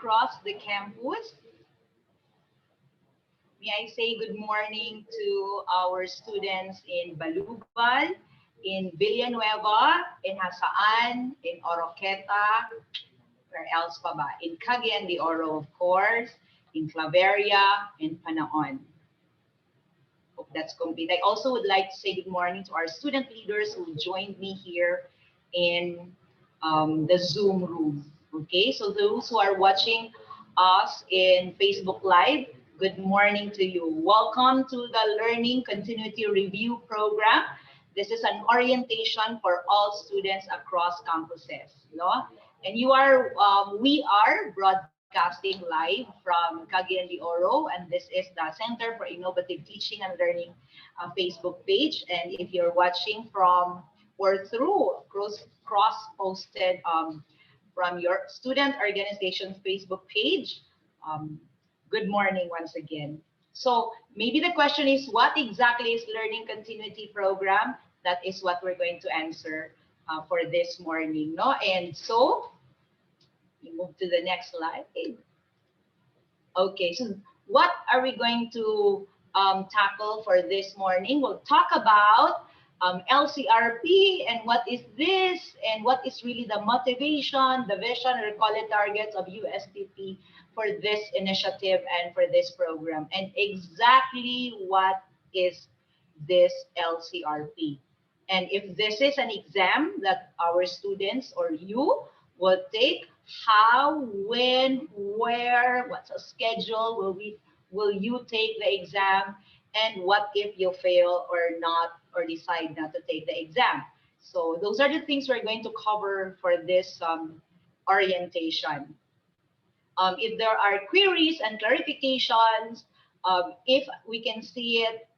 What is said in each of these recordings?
across the campus. May I say good morning to our students in Balubal, in Villanueva, in Hasaan, in Oroqueta, where else pa ba? In Cagayan de Oro, of course, in Claveria, in Panaon. Hope that's complete. I also would like to say good morning to our student leaders who joined me here in the Zoom room. Okay, so those who are watching us in Facebook Live, good morning to you. Welcome to the Learning Continuity Review Program. This is an orientation for all students across campuses, no? And we are broadcasting live from Cagayan de Oro, and this is the Center for Innovative Teaching and Learning Facebook page. And if you're watching from or through cross-posted from your student organization's Facebook page, good morning once again. So maybe the question is, what exactly is Learning Continuity Program? That is what we're going to answer for this morning, no? And so we move to the next slide. Okay, so what are we going to tackle for this morning? We'll talk about LCRP and what is this and what is really the motivation, the vision, or call it targets of USTP for this initiative and for this program, and exactly what is this LCRP. And if this is an exam that our students or you will take, how, when, where, what's a schedule will you take the exam, and what if you fail or not, or decide not to take the exam. So those are the things we're going to cover for this orientation. If there are queries and clarifications, if we can see it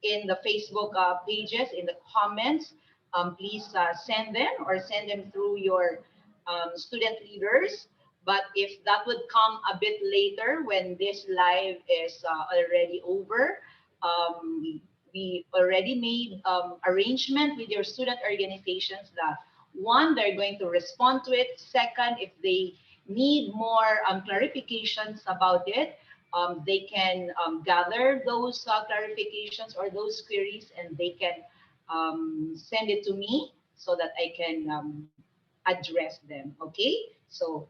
in the Facebook pages, in the comments, please send them through your student leaders. But if that would come a bit later when this live is already over, we already made arrangement with your student organizations that one, they're going to respond to it. Second, if they need more clarifications about it, they can gather those clarifications or those queries, and they can send it to me so that I can address them. Okay, so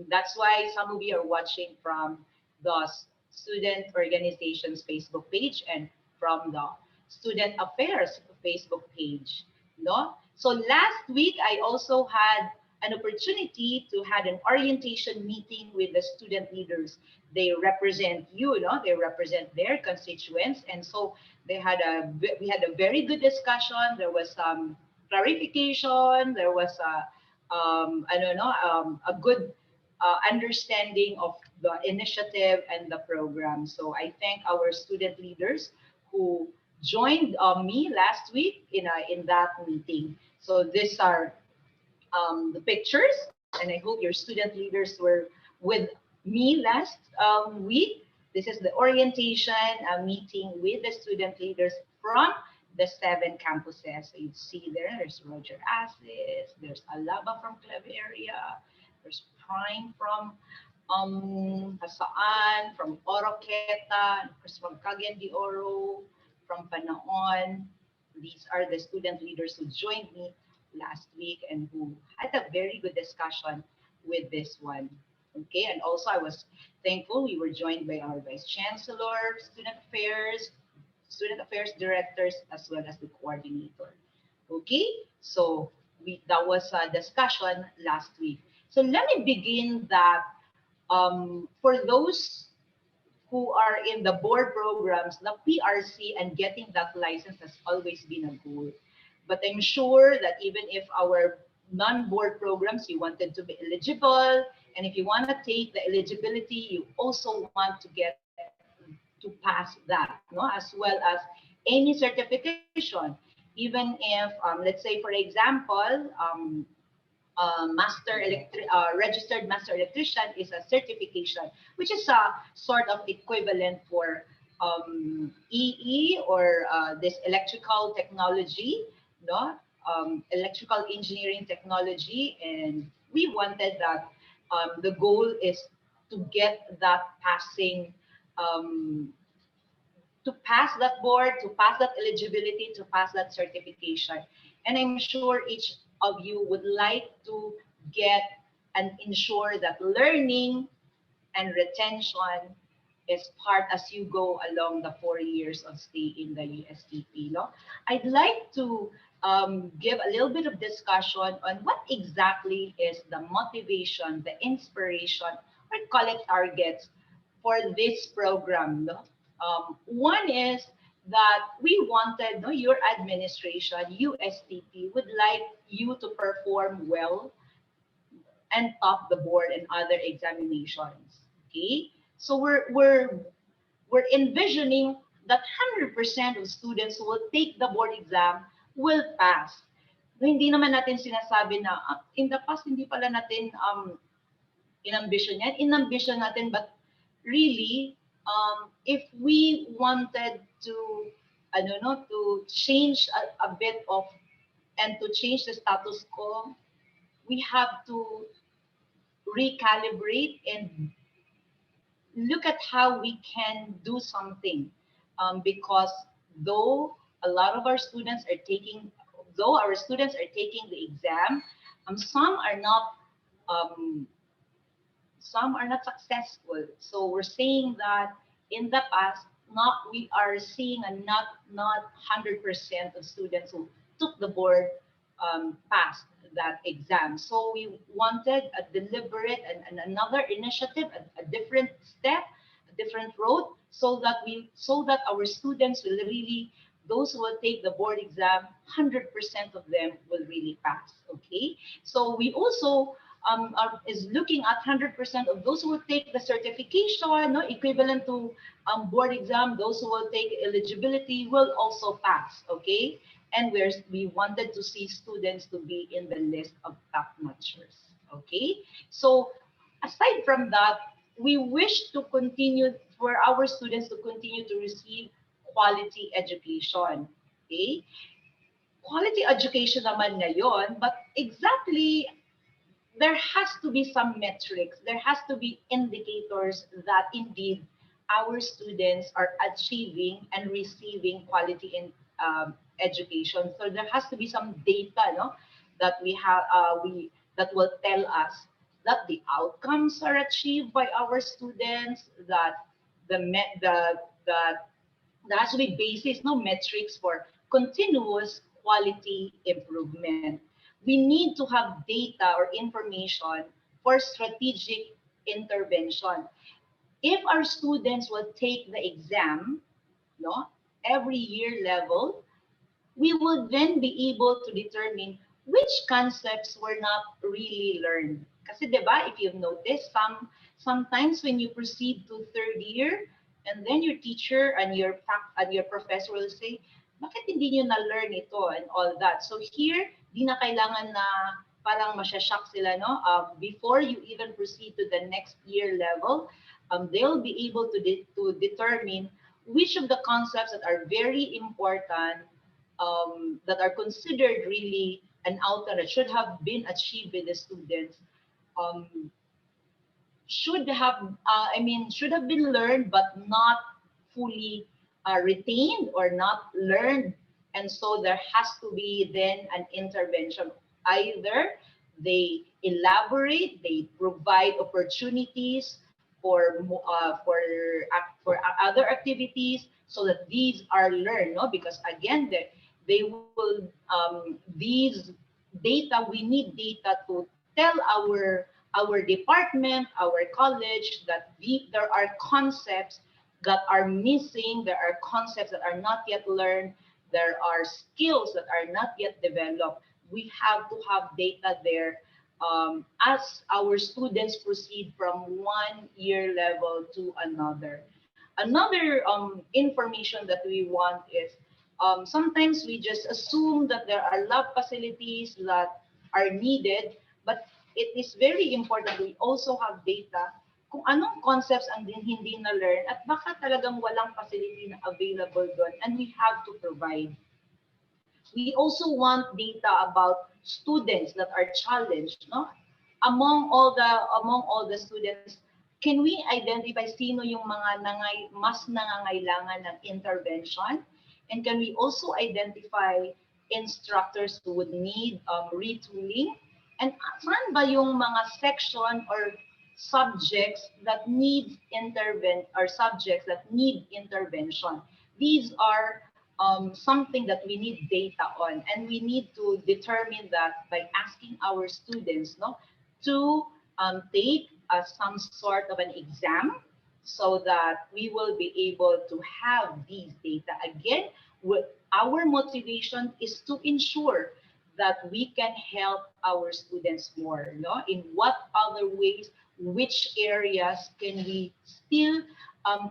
that's why some of you are watching from the student organization's Facebook page and from the student affairs Facebook page, no? So last week I also had an opportunity to had an orientation meeting with the student leaders. They represent you, know, they represent their constituents, and so we had a very good discussion. There was some clarification. There was a good understanding of the initiative and the program. So I thank our student leaders who joined me last week in that meeting. So these are the pictures, and I hope your student leaders were with me last week. This is the orientation meeting with the student leaders from the 7 campuses. So you see there's Roger Asis, there's Alaba from Claveria, there's Prime from Hasaan, from Oroqueta, of course from Cagayan de Oro, from Panaon. These are the student leaders who joined me last week and who had a very good discussion with this one. Okay, and also I was thankful we were joined by our Vice Chancellor, Student Affairs Directors, as well as the coordinator. Okay, so that was a discussion last week. So let me begin that for those who are in the board programs, the PRC and getting that license has always been a goal. But I'm sure that even if our non-board programs, you wanted to be eligible, and if you want to take the eligibility, you also want to get to pass that, no? As well as any certification. Even if, let's say, for example, registered master electrician is a certification, which is a sort of equivalent for EE or this electrical technology, no? Electrical engineering technology, and we wanted that The goal is to get that passing, um, to pass that board, to pass that eligibility, to pass that certification. And I'm sure each of you would like to get and ensure that learning and retention is part as you go along the 4 years of stay in the USTP. No? I'd like to give a little bit of discussion on what exactly is the motivation, the inspiration, or call it targets for this program. No? One is that we wanted, no, your administration, USTP, would like you to perform well and top the board and other examinations. Okay, so we're envisioning that 100% of students who will take the board exam will pass. No, hindi naman natin sinasabi na in the past hindi pala natin inambition yan. Inambition natin, but really, if we wanted to, no, to change a bit of and to change the status quo, we have to recalibrate and look at how we can do something, because though a lot of our students are taking though our students are taking the exam, some are not, um, some are not successful. So we're saying that in the past, not we are seeing a not 100% of students who took the board passed that exam. So we wanted a deliberate and another initiative, a different step, a different road, so that our students will really, those who will take the board exam, 100% of them will really pass. Okay, so we also is looking at 100% of those who will take the certification, no, equivalent to board exam. Those who will take eligibility will also pass. Okay, and we wanted to see students to be in the list of top notchers. Okay, so aside from that, we wish to continue for our students to continue to receive quality education. Okay, quality education naman ngayon, but exactly there has to be some metrics, there has to be indicators that indeed our students are achieving and receiving quality in education. So there has to be some data, no, that we that will tell us that the outcomes are achieved by our students, that the met the there has to be basis, no, metrics for continuous quality improvement. We need to have data or information for strategic intervention. If our students will take the exam, no, every year level, we would then be able to determine which concepts were not really learned. Kasi 'di ba, if you've noticed, sometimes when you proceed to third year, and then your teacher and your professor will say, bakit hindi niyo na-learn ito and all that. So here, di na kailangan na parang masyashock sila, no? Before you even proceed to the next year level, they'll be able to determine which of the concepts that are very important, that are considered really an outcome that should have been achieved by the students, um, should have been learned but not fully retained or not learned. And so there has to be then an intervention. Either they elaborate, they provide opportunities for other activities so that these are learned, no? Because again, they will these data, we need data to tell our department, our college, that there are concepts that are missing, there are concepts that are not yet learned, there are skills that are not yet developed. We have to have data there, as our students proceed from one year level to another. Another information that we want is, sometimes we just assume that there are lab facilities that are needed, but it is very important we also have data kung anong concepts ang hindi na-learn at baka talagang walang facility na available doon, and we have to provide. We also want data about students that are challenged, no? among all the students, can we identify sino yung mga mas nangangailangan ng intervention? And can we also identify instructors who would need retooling? And saan ba yung mga section or subjects that need intervention? These are something that we need data on, and we need to determine that by asking our students, no, to take some sort of an exam so that we will be able to have these data. Again, our motivation is to ensure that we can help our students more, no? In what other ways, which areas can we still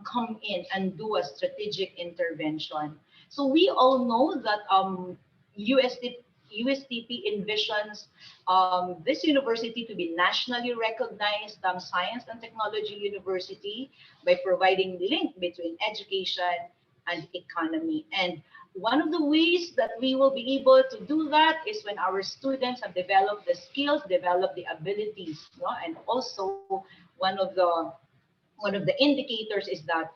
come in and do a strategic intervention? So we all know that USTP envisions this university to be nationally recognized science and technology university by providing link between education and economy. And one of the ways that we will be able to do that is when our students have developed the skills, developed the abilities, no? And also one of the indicators is that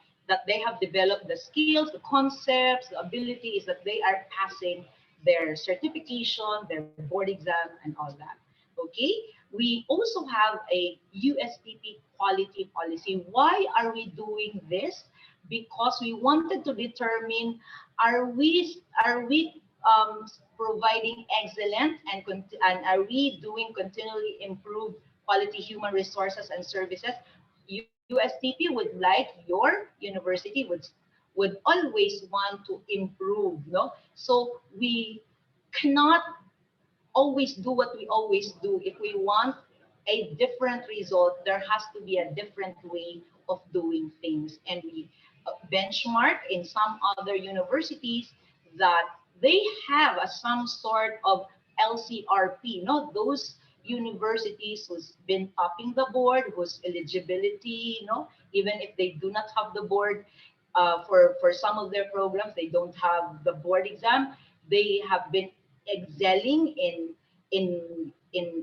they have developed the skills, the concepts, the abilities, that they are passing their certification, their board exam, and all that. Okay, we also have a USTP quality policy. Why are we doing this? Because we wanted to determine, are we providing excellent and are we doing continually improved quality human resources and services? USTP would like your university would always want to improve, no? So we cannot always do what we always do. If we want a different result, there has to be a different way of doing things. And we benchmark in some other universities that they have some sort of LCRP, no? Those universities who's been topping the board, whose eligibility, even if they do not have the board, for some of their programs, they don't have the board exam. They have been excelling in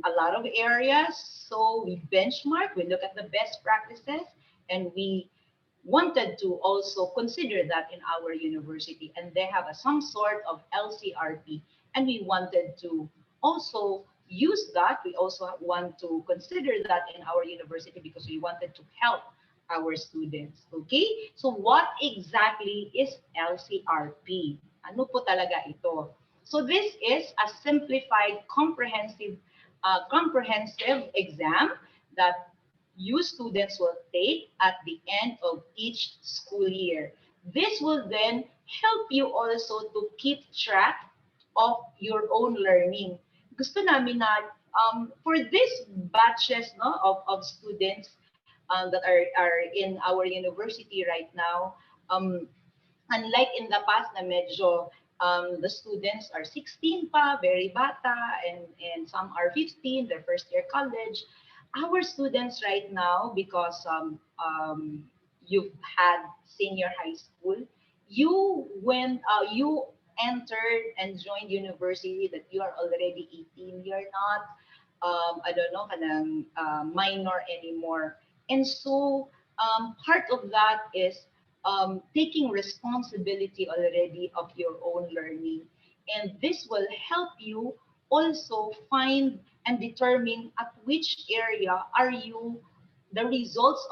a lot of areas. So we benchmark, we look at the best practices, and we wanted to also consider that in our university. And they have some sort of LCRP, and we wanted to also use that. We also want to consider that in our university because we wanted to help our students. Okay? So what exactly is LCRP? Ano po talaga ito? So this is a simplified comprehensive exam that you students will take at the end of each school year. This will then help you also to keep track of your own learning. Gusto namin na for these batches, no, of students that are in our university right now, unlike in the past na medyo the students are 16 pa, very bata, and some are 15, their first year college. Our students right now, because you've had senior high school, you entered and joined university that you are already 18. You're not I don't know, kanang minor anymore. And so part of that is taking responsibility already of your own learning. And this will help you also find and determine at which area are you, the results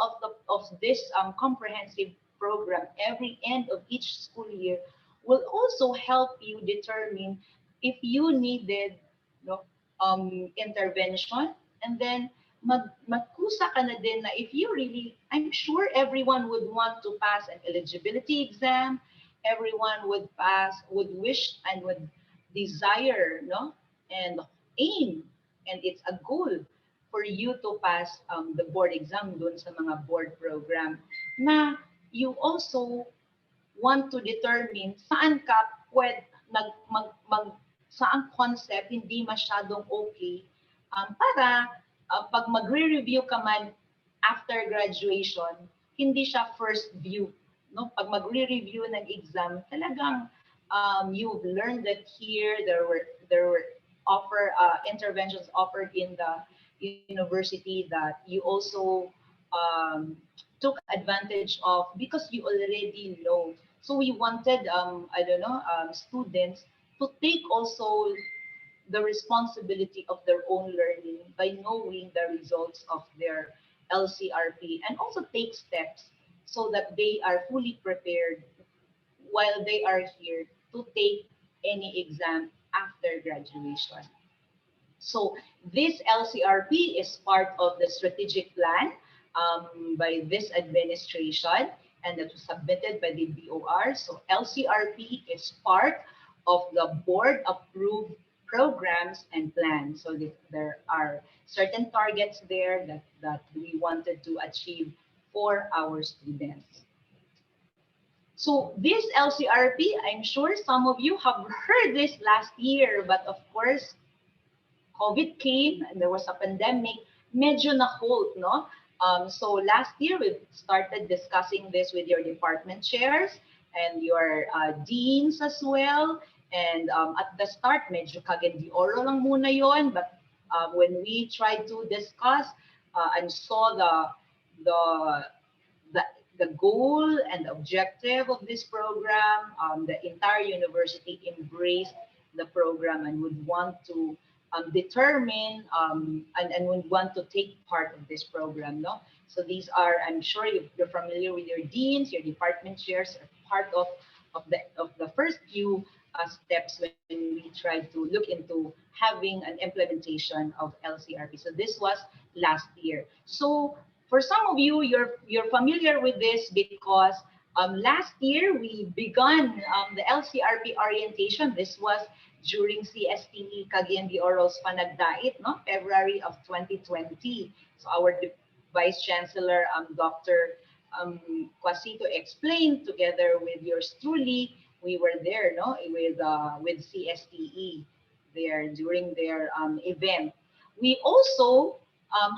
of this comprehensive program every end of each school year will also help you determine if you needed, intervention. And then magkusa ka na din na if you really, I'm sure everyone would want to pass an eligibility exam, everyone would wish and would desire, and aim, and it's a goal for you to pass the board exam dun sa mga board program, na you also want to determine saan ka saang concept hindi masyadong okay, para pag magre-review ka man after graduation, hindi siya first view, no? Pag magre-review ng exam, talagang you've learned that here there were interventions offered in university that you also took advantage of because you already know. So we wanted, I don't know, students to take also the responsibility of their own learning by knowing the results of their LCRP and also take steps so that they are fully prepared while they are here to take any exam after graduation. So this LCRP is part of the strategic plan by this administration, and that was submitted by the BOR. So LCRP is part of the board approved programs and plans. So there are certain targets there that we wanted to achieve for our students. So this LCRP, I'm sure some of you have heard this last year, but of course, COVID came and there was a pandemic, medyo na-hold, no? So last year, we started discussing this with your department chairs and your deans as well. And at the start, medyo kagendi-oro lang muna yon. But when we tried to discuss and saw the the, the goal and objective of this program, the entire university embraced the program and would want to determine and would want to take part of this program. No, so these are, I'm sure you're familiar with your deans, your department chairs are part of the first few steps when we tried to look into having an implementation of LCRP. So this was last year. So for some of you, you're familiar with this because last year we begun the LCRP orientation. This was during CSTE Cagayan de Oro's Panagdait, no, February of 2020. So our Vice Chancellor, Dr. Quasito explained together with yours truly, we were there, no, with CSTE there during their event. We also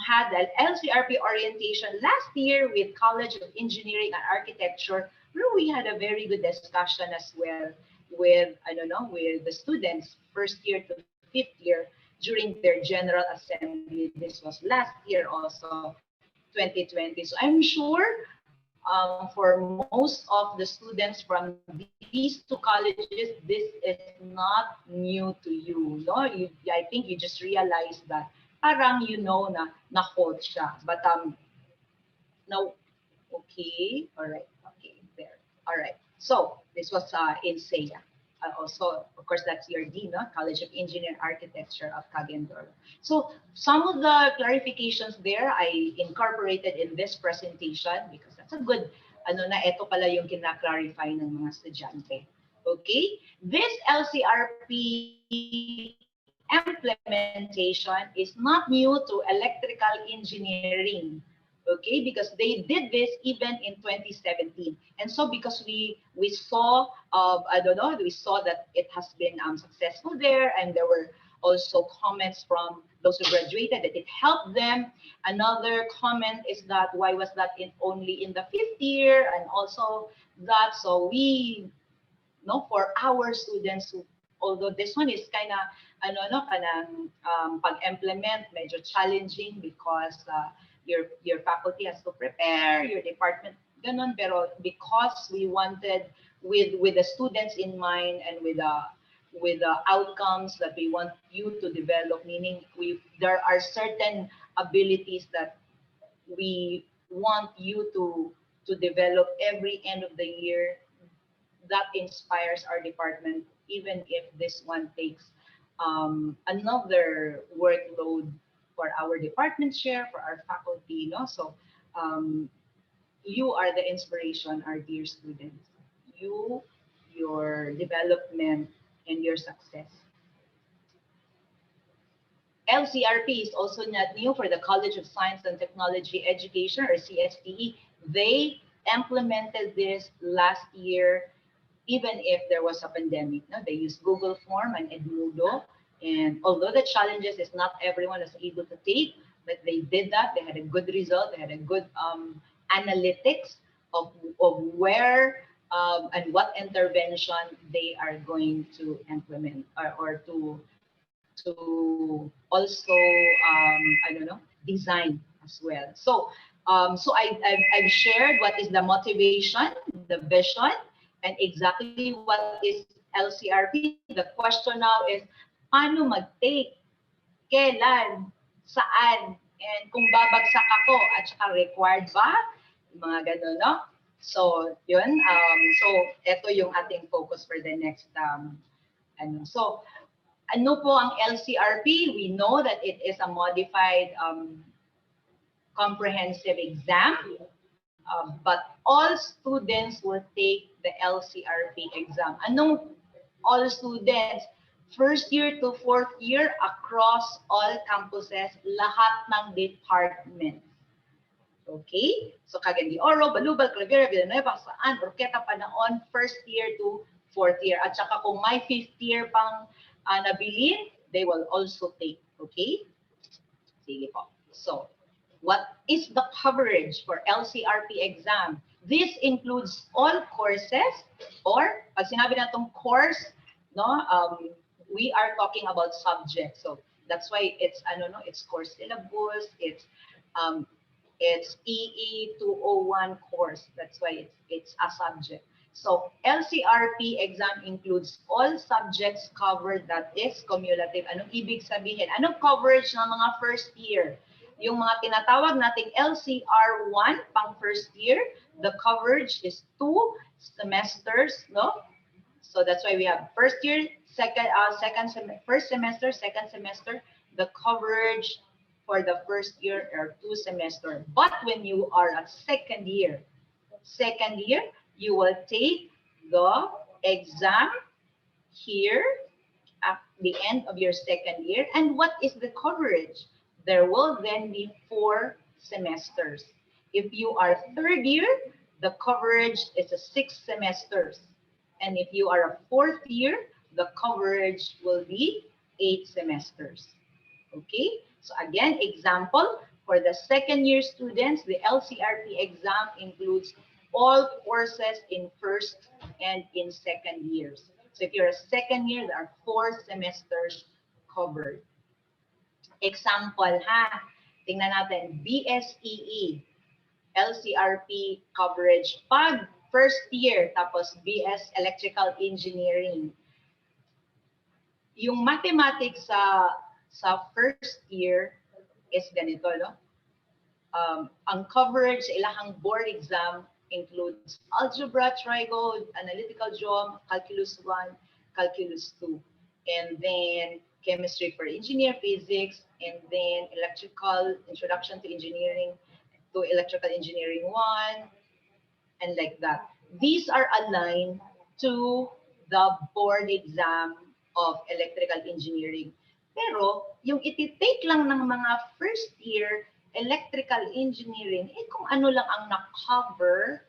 had an LCRP orientation last year with College of Engineering and Architecture, where we had a very good discussion as well with, I don't know, with the students, first year to fifth year, during their General Assembly. This was last year also, 2020. So I'm sure for most of the students from these two colleges, this is not new to you. No, I think you just realize that parang you know na hold siya. But now, okay, all right, okay, there, all right. So this was in SEA. Also, of course, that's your dean, no? College of Engineering Architecture of Cagayan de Oro. So some of the clarifications there I incorporated in this presentation because that's a good, ano na, ito pala yung kina-clarify ng mga estudyante. Okay? This LCRP implementation is not new to electrical engineering. Okay, because they did this even in 2017, and so because we saw I don't know, we saw that it has been successful there, and there were also comments from those who graduated that it helped them. Another comment is that why was that only in the fifth year, and also that, so we no, for our students who, although this one is kind of ano no kanang pag-implement medyo challenging because your faculty has to prepare, your department ganon, pero because we wanted with the students in mind and with the outcomes that we want you to develop, meaning there are certain abilities that we want you to develop every end of the year that inspires our department, even if this one takes another workload for our department chair, for our faculty, no? So you are the inspiration, our dear students. You, your development, and your success. LCRP is also not new for the College of Science and Technology Education, or CSTE. They implemented this last year, even if there was a pandemic. No? They used Google Form and Edmodo. And although the challenges is not everyone is able to take, but they did that. They had a good result. They had a good analytics of where and what intervention they are going to implement or to to also I don't know, design as well. So I've shared what is the motivation, the vision, and exactly what is LCRP. The question now is paano mag-take, kailan, saan, and kung babagsak ako, at saka required ba? Mga ganun, no? So, yun. So, ito yung ating focus for the next ano. So, ano po ang LCRP? We know that it is a modified comprehensive exam, but all students will take the LCRP exam. Anong all students? First year to fourth year across all campuses, lahat ng department. Okay? So Cagayan de Oro, Balubal, Clavira, Villanueva, saan, Orqueta, Panaon, first year to fourth year. At saka kung may fifth year pang nabilin, they will also take. Okay? Sige po. So, what is the coverage for LCRP exam? This includes all courses, or pag sinabi natong course, no, we are talking about subjects. So that's why it's it's course syllabus, it's EE 201 course. That's why it's a subject. So LCRP exam includes all subjects covered, that is cumulative. Anong ibig sabihin? Anong coverage ng mga first year? Yung mga tinatawag nating LCR1 pang first year, the coverage is 2 semesters, no? So that's why we have first year, first semester, second semester. The coverage for the first year are 2 semesters. But when you are at second year, you will take the exam here at the end of your second year. And what is the coverage? There will then be 4 semesters. If you are third year, the coverage is 6 semesters. And if you are a fourth year, the coverage will be 8 semesters. Okay? So again, example, for the second year students, the LCRP exam includes all courses in first and in second years. So if you're a second year, there are 4 semesters covered. Example, ha? Tingnan natin, BSEE, LCRP coverage. Pag first year, tapos BS Electrical Engineering. Yung mathematics sa first year is ganito, no? Ang coverage sa ilahang board exam includes algebra, trigo, analytical geom, calculus 1, calculus 2, and then chemistry for engineer, physics, and then electrical, introduction to engineering, to electrical engineering 1, and like that. These are aligned to the board exam of electrical engineering. Pero yung iti-take lang ng mga first year electrical engineering, kung ano lang ang na-cover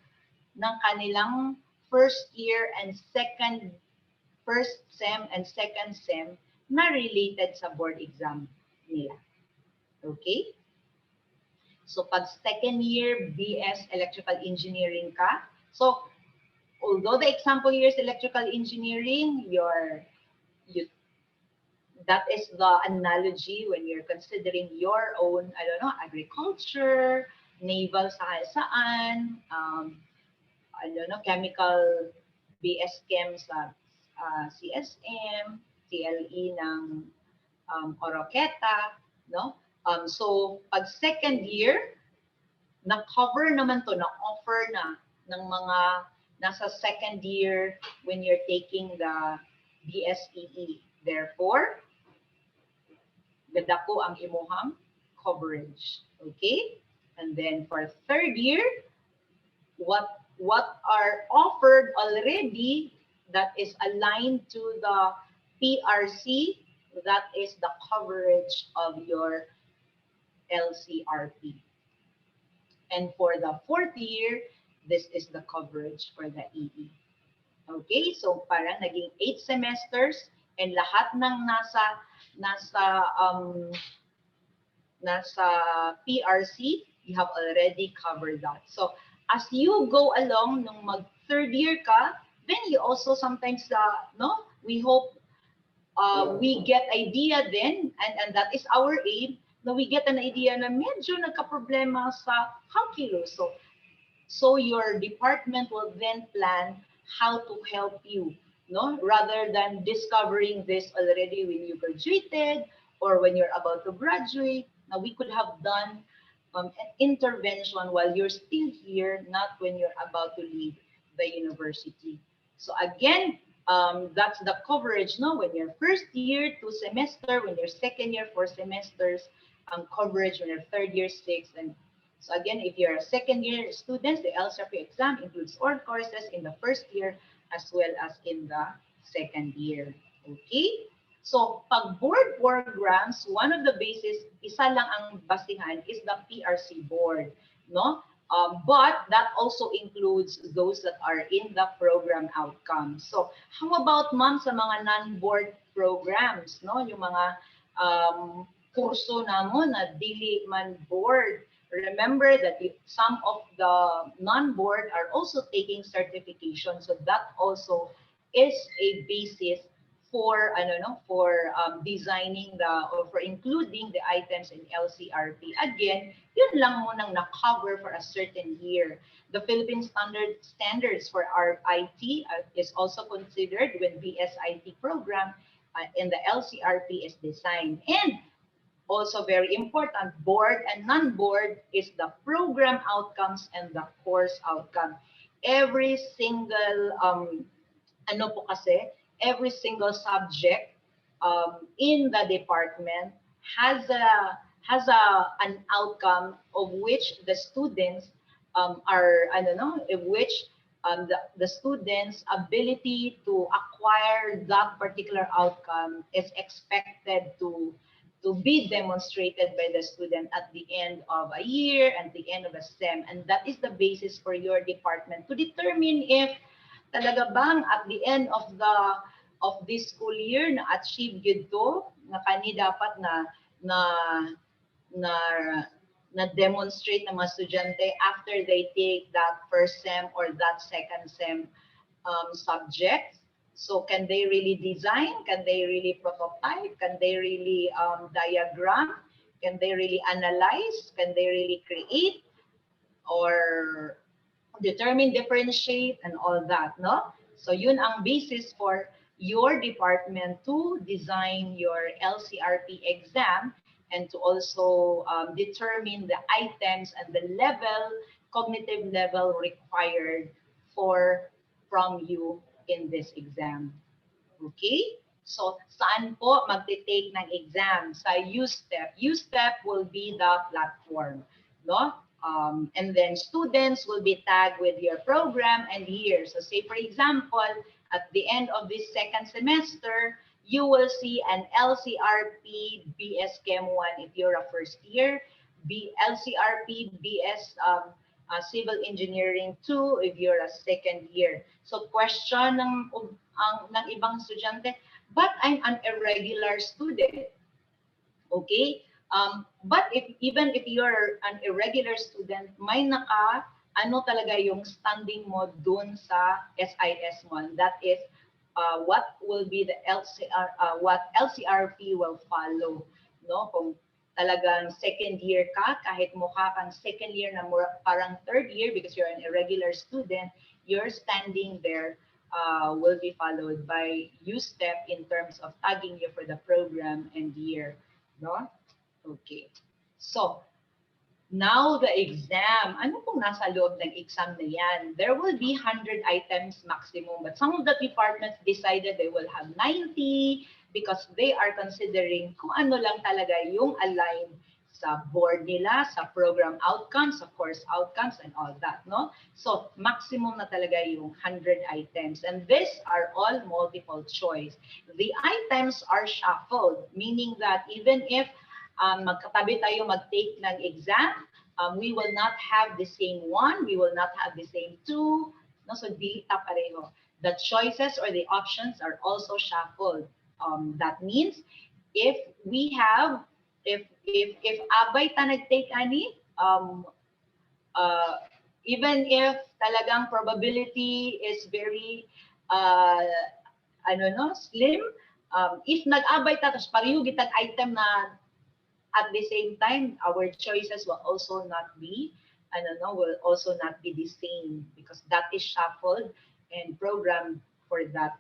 ng kanilang first year and first sem and second sem na related sa board exam nila. Okay? So pag second year BS Electrical Engineering ka, so although the example here is electrical engineering, that is the analogy when you're considering your own, I don't know, agriculture, naval saan, I don't know, chemical BS Chem sa CSM, TLE ng Oroqueta, no? So pag second year, na-cover naman to, na-offer na ng mga nasa second year when you're taking the BSEE. Therefore, gadako ang imuhang coverage. Okay? And then for third year, what are offered already that is aligned to the PRC, that is the coverage of your LCRP. And for the fourth year, this is the coverage for the EE. Okay, so parang naging 8 semesters and lahat ng nasa PRC, you have already covered that. So as you go along nung mag third year ka, then you also sometimes we hope we get idea then, and that is our aim, na we get an idea na medyo nagka-problema sa calculus. So your department will then plan how to help you, no? Rather than discovering this already when you graduated or when you're about to graduate. Now we could have done an intervention while you're still here, not when you're about to leave the university. So again, that's the coverage, no? When you're first year, 2 semester, when you're second year, 4 semesters, coverage when you're third year, 6, and so again, if you're a second year student, the LCRP exam includes all courses in the first year as well as in the second year. Okay? So, pag board programs, one of the basis, isa lang ang basihan is the PRC board, no? But that also includes those that are in the program outcomes. So, how about ma'am sa mga non-board programs, no? Yung mga kurso namo na dili man board. Remember that some of the non-board are also taking certification, so that also is a basis for designing or for including the items in LCRP. Again, yun lang mo nang na-cover for a certain year. The Philippine standards for our IT is also considered when BSIT program in the LCRP is designed. And also very important, board and non-board is the program outcomes and the course outcome. Every single every single subject in the department has an outcome of which the students the students' ability to acquire that particular outcome is expected to be demonstrated by the student at the end of a year and the end of a SEM. And that is the basis for your department to determine if talaga bang at the end of this school year na achieve gyud to na kani dapat na demonstrate ng mga estudyante after they take that first SEM or that second SEM subject. So can they really design? Can they really prototype? Can they really diagram? Can they really analyze? Can they really create or determine, differentiate, and all that, no? So yun ang basis for your department to design your LCRP exam and to also determine the items and the cognitive level required from you in this exam. Okay? So, saan po magte-take ng exam? Sa USTP. USTP will be the platform. No? And then students will be tagged with your program and year. So, say for example, at the end of this second semester, you will see an LCRP BS Chem 1 if you're a first year, LCRP BS Civil Engineering 2 if you're a second year. So question ng ibang estudyante, but I'm an irregular student. Okay? But even if you're an irregular student, may talaga yung standing mo dun sa SIS mo. That is what will be the what LCRP will follow. No? Kung talagang second year ka, kahit mukha kang second year na parang third year because you're an irregular student, your standing there will be followed by USTP in terms of tagging you for the program and year. No? Okay. So, now the exam. Ano pong nasa loob ng exam na yan? There will be 100 items maximum, but some of the departments decided they will have 90 because they are considering kung ano lang talaga yung aligned sa board nila, sa program outcomes, sa course outcomes, and all that, no? So, maximum na talaga yung 100 items. And these are all multiple choice. The items are shuffled, meaning that even if magkatabi tayo mag-take ng exam, we will not have the same one, we will not have the same two, no? So, di ta pareho. The choices or the options are also shuffled. That means if we have if abay ta nag-take ani even if talagang probability is very slim, If nag-abay ta, tapos pareho gitag item na at the same time, our choices will also not be, I don't know, will also not be the same because that is shuffled and programmed for that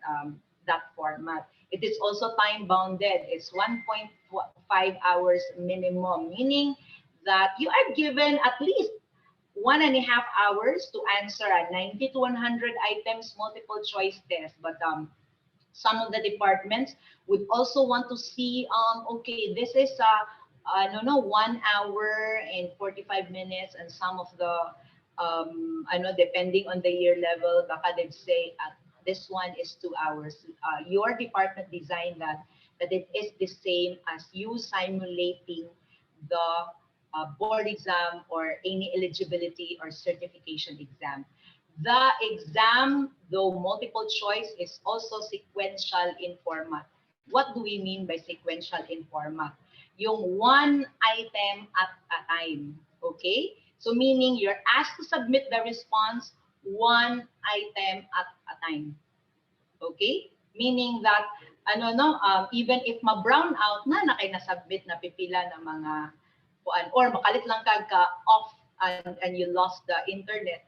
format. It is also time bounded. It's 1.5 hours minimum, meaning that you are given at least 1.5 hours to answer a 90 to 100 items multiple choice test. But some of the departments would also want to see, okay, this is I don't know, 1 hour and 45 minutes, and some of the, I know, depending on the year level, baka they'd say this one is 2 hours. Your department designed that it is the same as you simulating the board exam or any eligibility or certification exam. The exam, though multiple choice, is also sequential in format. What do we mean by sequential in format? Yung one item at a time. Okay? So meaning you're asked to submit the response one item at a time. Okay? Meaning that, ano no, even if ma-brown out na kay na-submit na pipila ng mga or makalit lang ka off and you lost the internet.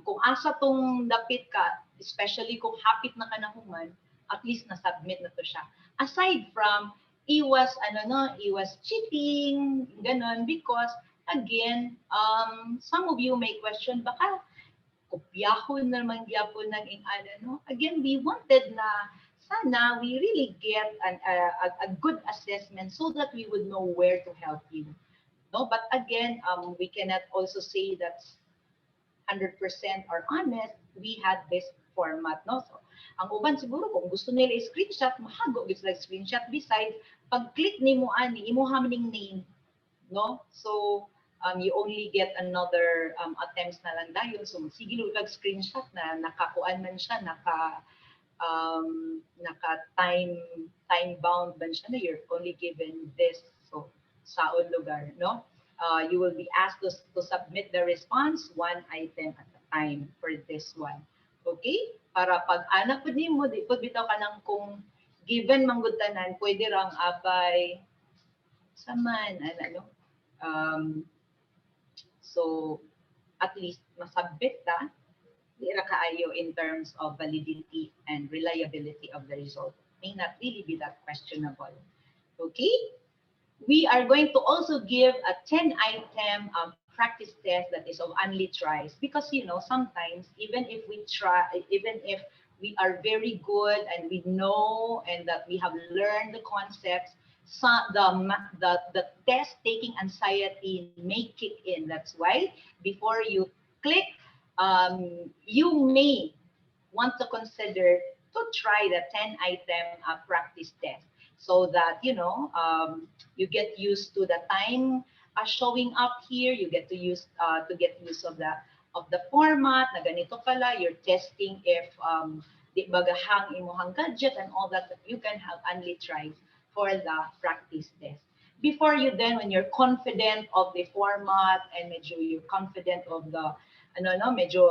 Kung asa tong dapit ka, especially kung hapit na kanahuman, at least na-submit na to siya. Aside from iwas cheating, ganon, because again, some of you may question, baka kopyahon naman gyapon ng ano. Again, we wanted na sana we really get a good assessment so that we would know where to help you. No, but again, we cannot also say that's 100% or honest. We had this format, no? So, ang uban siguro kung gusto nila i-screenshot, mahago gid like screenshot. Besides, pag-click nimo ani, imuha maning name, no? So, you only get another attempts na lang dayon. So, sige lo kag screenshot na nakakuan man siya, naka time bound man siya na you're only given this. So, saon lugar, no? You will be asked to submit the response one item at a time for this one. Okay? Para pag anak po nimo, di pag bitaw ka nang kung given manggutanan, pwede rang abay saman, ano, so at least masubmit ta, di ra kaayo in terms of validity and reliability of the result. May not really be that questionable. Okay? We are going to also give a 10-item practice test that is of only tries, because sometimes even if we are very good and we know and that we have learned the concepts, the test taking anxiety may kick in. That's why before you click, you may want to consider to try the 10-item practice test, so that you get used to the time showing up here. You get to use of the format na ganito pala. You're testing if di bagahang imuhang gadget and all that you can have only tries for the practice test. Before you then, when you're confident of the format and medyo you're confident of the medyo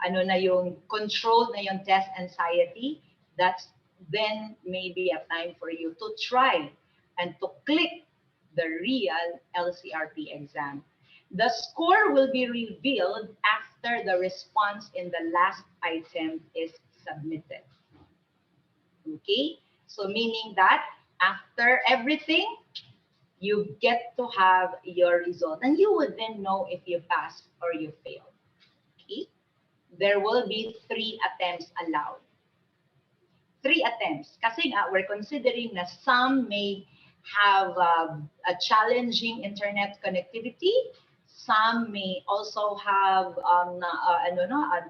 na yung controlled na yung test anxiety, that's then maybe a time for you to try and to click the real LCRP exam. The score will be revealed after the response in the last item is submitted. Okay? So meaning that after everything, you get to have your result and you would then know if you passed or you failed. Okay? There will be 3 attempts allowed. 3 attempts. Kasi we're considering na some may have a challenging internet connectivity. Some may also have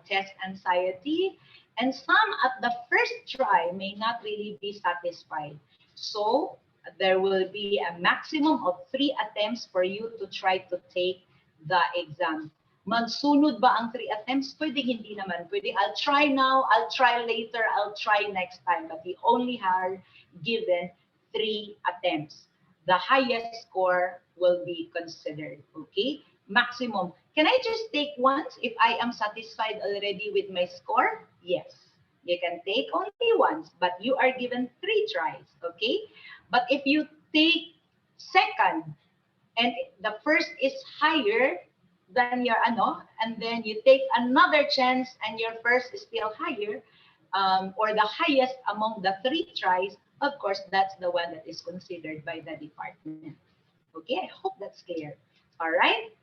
test anxiety. And some at the first try may not really be satisfied. So there will be a maximum of 3 attempts for you to try to take the exam. Magsunod ba ang 3 attempts? Pwede, hindi naman. Pwede, I'll try now, I'll try later, I'll try next time. But we only are given 3 attempts. The highest score will be considered. Okay? Maximum. Can I just take once if I am satisfied already with my score? Yes. You can take only once, but you are given 3 tries, okay? But if you take second and the first is higher than your ano, and then you take another chance and your first is still higher, or the highest among the 3 tries, of course, that's the one that is considered by the department. Okay, I hope that's clear. All right.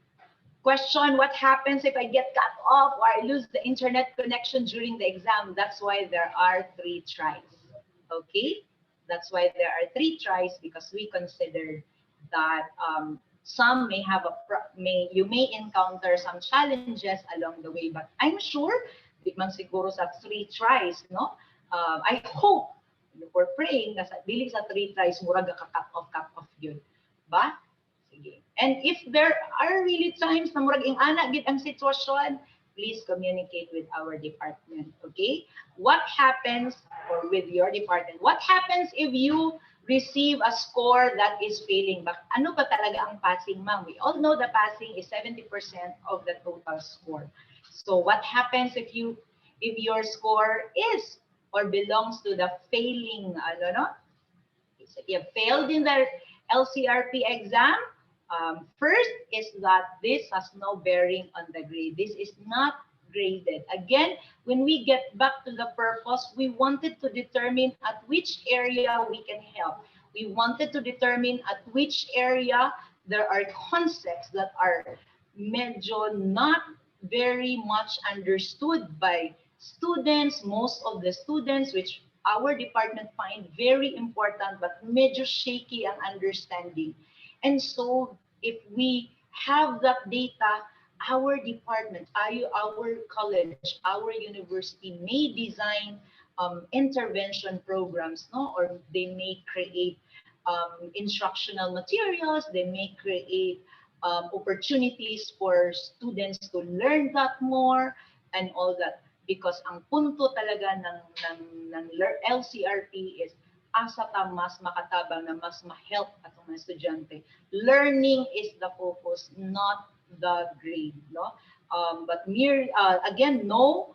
Question, what happens if I get cut off or I lose the internet connection during the exam? That's why there are 3 tries. Okay, that's why there are 3 tries, because we consider that some may have you may encounter some challenges along the way, but I'm sure di man siguro sa 3 tries, no? I hope, we're praying na sa dili sa 3 tries murag cut off yun, ba? Sige. And if there are really times na murag ing ana gid ang sitwasyon, please communicate with our department, okay? What happens, or with your department, what happens if you receive a score that is failing? Ano ba talaga ang passing, ma'am? We all know the passing is 70% of the total score. So what happens if your score is or belongs to the failing, ano no? You failed in the LCRP exam. First is that this has no bearing on the grade. This is not graded. Again, when we get back to the purpose, we wanted to determine at which area we can help. We wanted to determine at which area there are concepts that are medyo not very much understood by students, most of the students, which our department find very important, but medyo shaky ang understanding. And so if we have that data, our department, our college, our university may design intervention programs, no? Or they may create instructional materials, they may create opportunities for students to learn that more and all that. Because ang punto talaga ng LCRP is asa ta mas makatabang na mas ma-help atong mga estudyante. Learning is the focus, not the grade, no? But again, no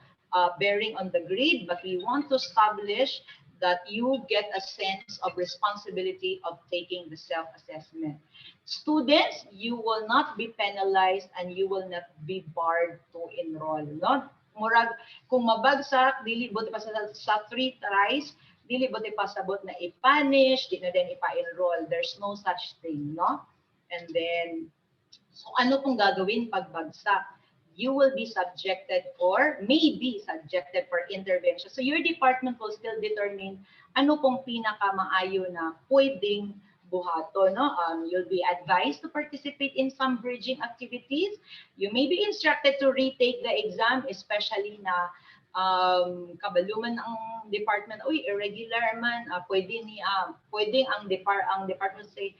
bearing on the grade, but we want to establish that you get a sense of responsibility of taking the self-assessment. Students, you will not be penalized and you will not be barred to enroll, no? Murag, kung mabagsak, dili buti pa sa 3 tries, dili buti pa sabot na i-punish, di na din ipa-enroll. There's no such thing, no? And then, so ano pong gagawin pag bagsak? You will be subjected or may be subjected for intervention. So your department will still determine ano pong pinakamaayo na pwedeng buhato, no? You'll be advised to participate in some bridging activities. You may be instructed to retake the exam, especially na kabaluman ang department, uy, irregular man, pwedeng ang department say,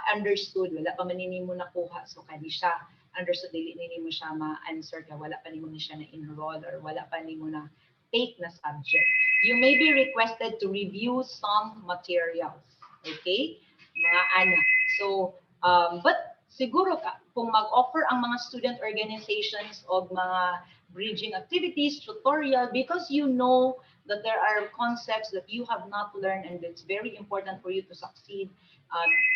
understood, wala pa man mo nakuha, so kani siya understood, dili nimo siya ma-answer ka, wala pa nimo ni siya na-enroll or wala pa nimo na take na subject. You may be requested to review some materials, okay? Mga ana. So, but siguro kung mag-offer ang mga student organizations of mga bridging activities, tutorial, because you know that there are concepts that you have not learned and it's very important for you to succeed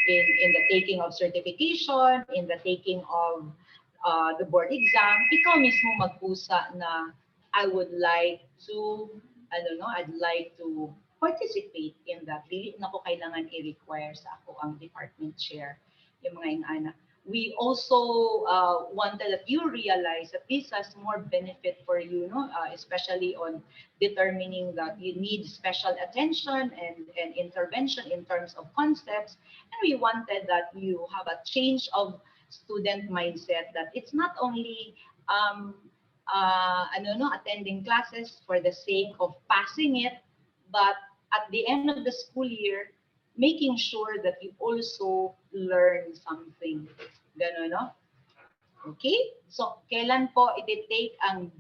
in the taking of certification, in the taking of the board exam, ikaw mismo magpusa na I would like to, I don't know, I'd like to participate in that. Dili na ko kailangan i-require sa ako ang department chair, yung mga ingana. We also wanted that you realize that this has more benefit for you, no? Especially on determining that you need special attention and intervention in terms of concepts. And we wanted that you have a change of student mindset, that it's not only attending classes for the sake of passing it, but at the end of the school year, making sure that you also learn something. Gano'n, no? Okay? So, kailan po iti-take ang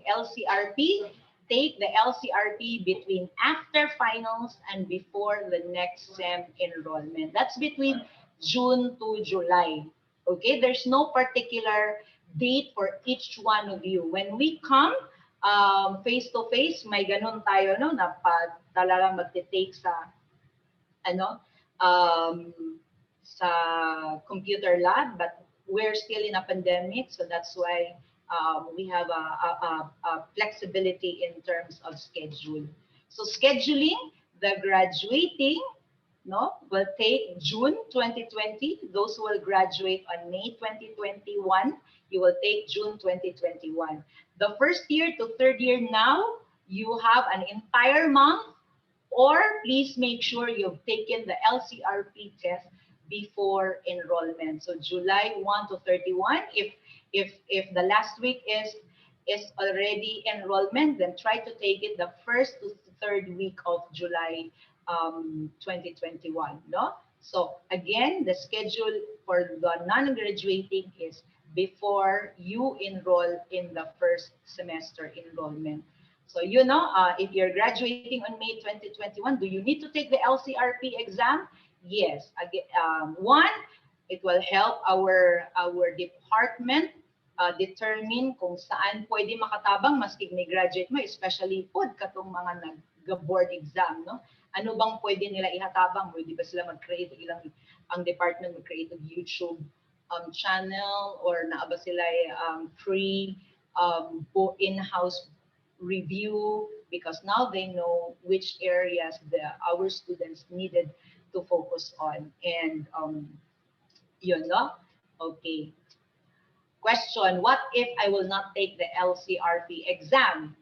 LCRP? Take the LCRP between after finals and before the next SEM enrollment. That's between June to July. Okay? There's no particular date for each one of you. When we come face-to-face, may ganun tayo, no, na talagang magte-take sa, ano, um, sa computer lab, but we're still in a pandemic, so that's why we have a flexibility in terms of schedule. So scheduling, the graduating, no, will take June 2020. Those who will graduate on May 2021, you will take June 2021. The first year to third year now, you have an entire month, or please make sure you've taken the LCRP test before enrollment. So July 1 to 31, if the last week is already enrollment, then try to take it the first to third week of July 2021. No? So again, the schedule for the non-graduating is before you enroll in the first semester enrollment. So, if you're graduating on May 2021, do you need to take the LCRP exam? Yes. Again, one, it will help our department determine kung saan pwede makatabang maski ni-graduate mo, especially pod katong mga nag-board exam, no? Ano bang pwede nila ihatabang? Pwede ba sila mag-create ang department mag-create ng YouTube channel, or naaba sila free in-house review, because now they know which areas our students needed to focus on. And yun, no? Okay. Question, what if I will not take the LCRP exam?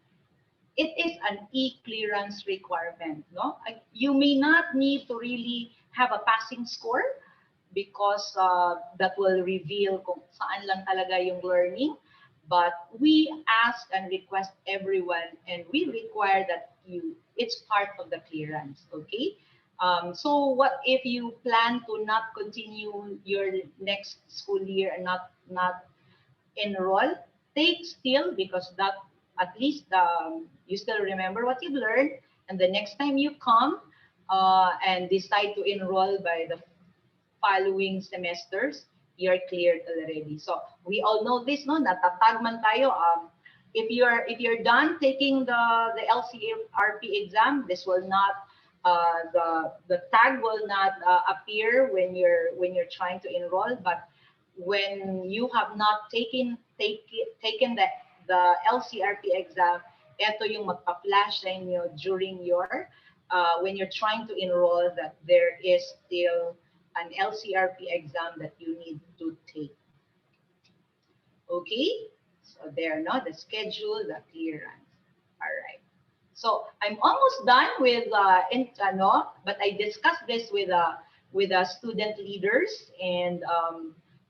It is an e-clearance requirement, no? You may not need to really have a passing score, because that will reveal kung saan lang talaga yung learning. But we ask and request everyone, and we require that it's part of the clearance, okay? So what if you plan to not continue your next school year and not enroll? Take still, because that at least you still remember what you've learned, and the next time you come and decide to enroll by the following semesters, you're cleared already. So we all know this, no? Natatag man tayo. If you're done taking the LCRP exam, this will not the tag will not appear when you're trying to enroll. But when you have not taken the LCRP exam, ito yung magpa-flash sa inyo during your when you're trying to enroll, that there is still an LCRP exam that you need to take. Okay, so there, no, the schedule, the clearance. All right. So I'm almost done with but I discussed this with student leaders, and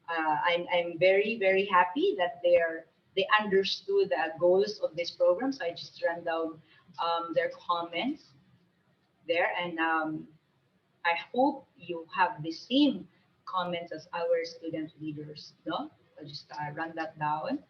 I'm very happy that they understood the goals of this program. So I just ran down their comments there, and I hope you have the same comments as our student leaders, no? I'll just run that down.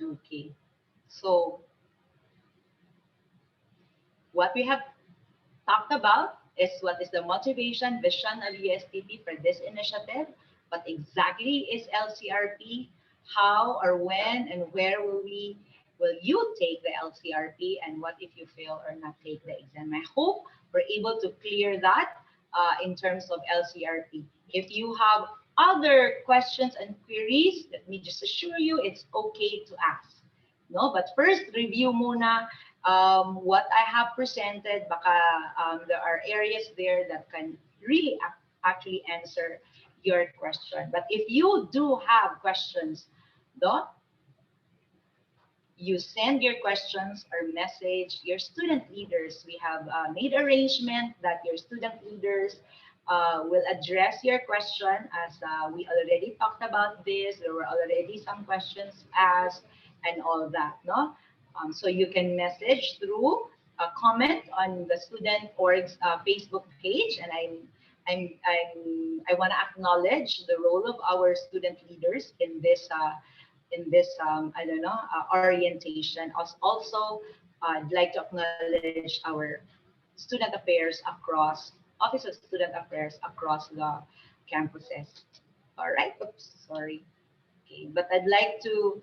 Okay, so what we have talked about is what is the motivation, vision of USTP for this initiative. What exactly is LCRP? How or when and where will you take the LCRP? And what if you fail or not take the exam? I hope we're able to clear that in terms of LCRP. If you have other questions and queries, let me just assure you it's okay to ask. No, but first review muna what I have presented. Baka there are areas there that can really actually answer your question. But if you do have questions, no, you send your questions or message your student leaders. We have made arrangement that your student leaders will address your question, as we already talked about this. There were already some questions asked and all that, no? So you can message through a comment on the student org's Facebook page, and I want to acknowledge the role of our student leaders in this I don't know orientation. Also, I'd like to acknowledge our student affairs across Office of Student Affairs across the campuses. All right. Oops, sorry. Okay, but I'd like to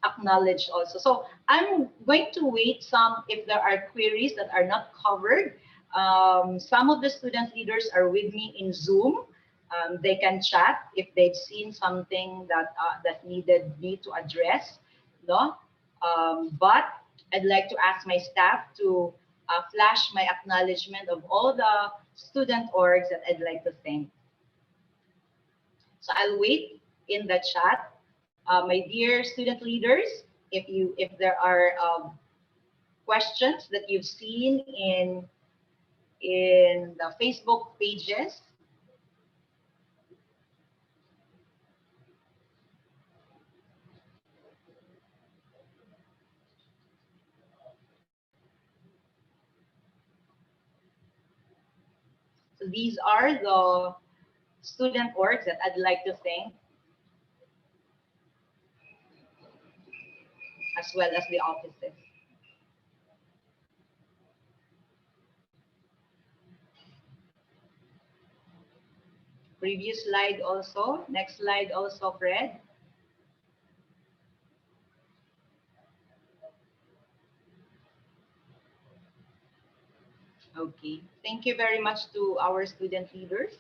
acknowledge also. So I'm going to wait some if there are queries that are not covered. Some of the student leaders are with me in Zoom. They can chat if they've seen something that needed me to address. No, but I'd like to ask my staff to flash my acknowledgement of all the student orgs that I'd like to thank. So I'll wait in the chat. My dear student leaders, if there are questions that you've seen in the Facebook pages, so these are the student orgs that I'd like to thank, as well as the offices. Previous slide also, next slide also, Fred. Okay, thank you very much to our student leaders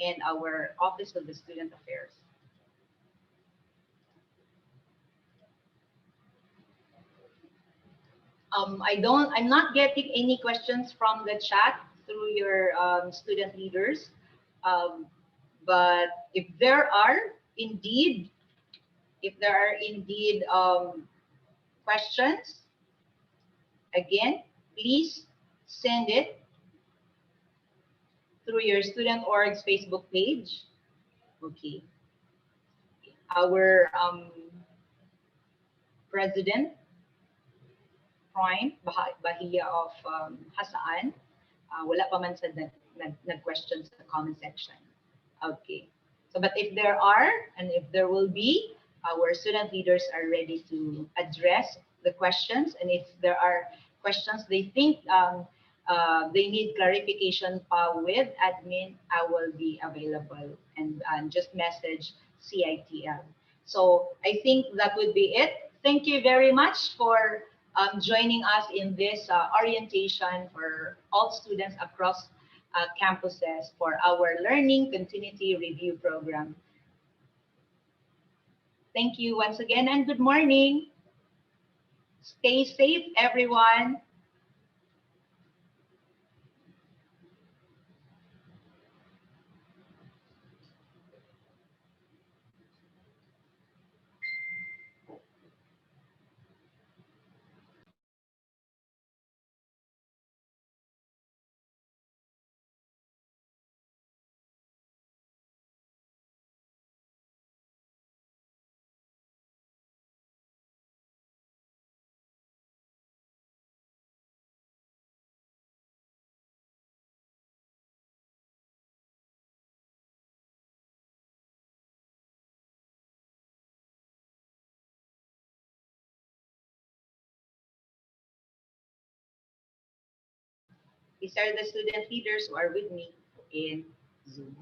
and our Office of the Student Affairs. I'm not getting any questions from the chat through your student leaders. Um, but indeed, if there are indeed questions, again, please send it through your student org's Facebook page. Okay. Our president, Prime Bahia of Hasaan, wala pa man sa nag-question sa comment section. Okay. So, but if there are, and if there will be, our student leaders are ready to address the questions. And if there are questions they think they need clarification with admin, I will be available and just message CITL. So I think that would be it. Thank you very much for joining us in this orientation for all students across campuses for our Learning Continuity Review Program. Thank you once again and good morning. Stay safe, everyone. These are the student leaders who are with me in Zoom.